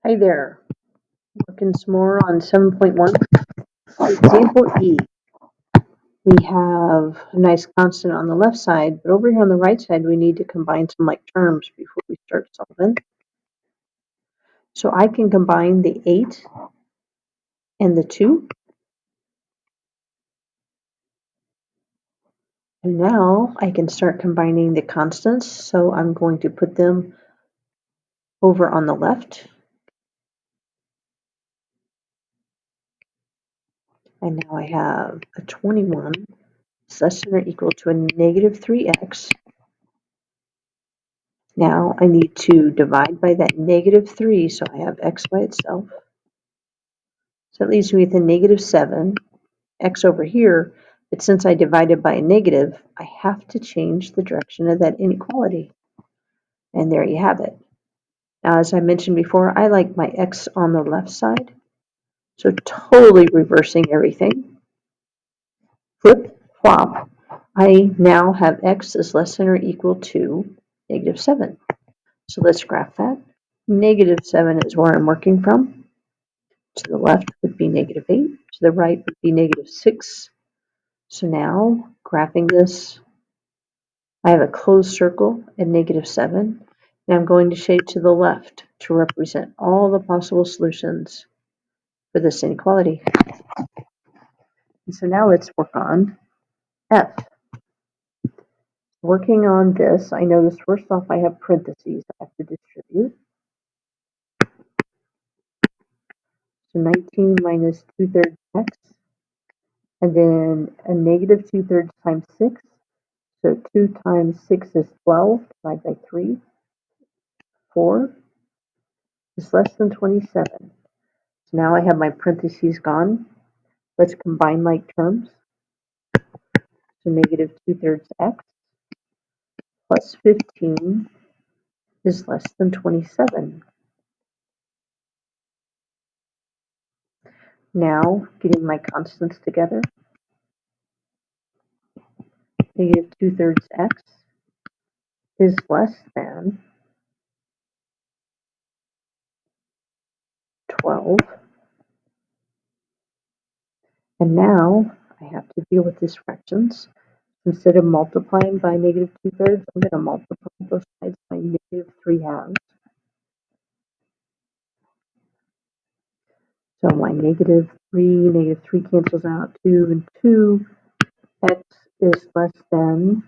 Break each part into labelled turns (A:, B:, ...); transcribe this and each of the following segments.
A: Hi there. Working some more on 7.1. Example E. We have a nice constant on the left side, but over here on the right side, we need to combine some like terms before we start solving. So I can combine the 8 and the 2. And now I can start combining the constants. So I'm going to put them over on the left. And now I have a 21 is less than or equal to a negative 3x. Now I need to divide by that negative 3, so I have x by itself. So that leaves me with a negative 7, x over here, but since I divided by a negative, I have to change the direction of that inequality. And there you have it. Now, as I mentioned before, I like my x on the left side, so totally reversing everything. Flip, flop. I now have x is less than or equal to negative 7. So let's graph that. Negative 7 is where I'm working from. To the left would be negative 8. To the right would be negative 6. So now, graphing this, I have a closed circle at negative 7. And I'm going to shade to the left to represent all the possible solutions for this inequality. And so now let's work on F. Working on this, I notice first off I have parentheses I have to distribute. So 19 minus 2/3 x, and then a negative 2/3 times 6. So 2 times 6 is 12, divided by 3. 4 is less than 27. So now I have my parentheses gone. Let's combine like terms. So negative 2/3 x plus 15 is less than 27. Now, getting my constants together, negative 2/3 x is less than 12. And now I have to deal with these fractions. Instead of multiplying by negative 2/3, I'm going to multiply both sides by negative 3/2. So my negative 3 cancels out, 2 and 2. X is less than,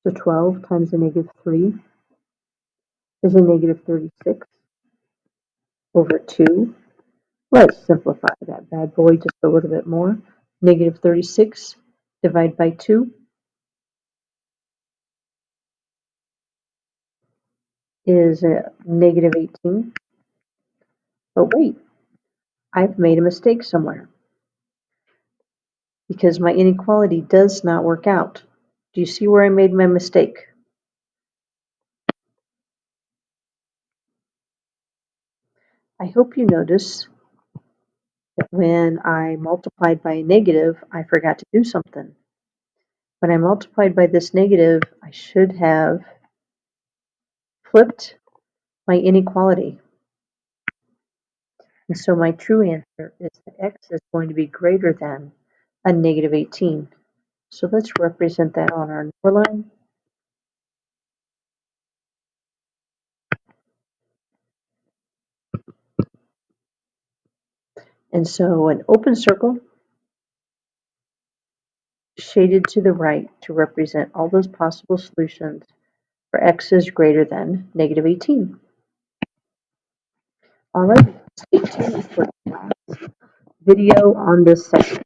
A: so 12 times a negative 3 is a negative 36 over 2. Let's simplify that bad boy just a little bit more. Negative 36 divided by 2 is a negative 18. But wait, I've made a mistake somewhere because my inequality does not work out. Do you see where I made my mistake? I hope you notice that when I multiplied by a negative, I forgot to do something. When I multiplied by this negative, I should have flipped my inequality. And so my true answer is that x is going to be greater than a negative 18. So let's represent that on our number line. And so an open circle shaded to the right to represent all those possible solutions for x is greater than negative 18. All right, stay tuned for the last video on this section.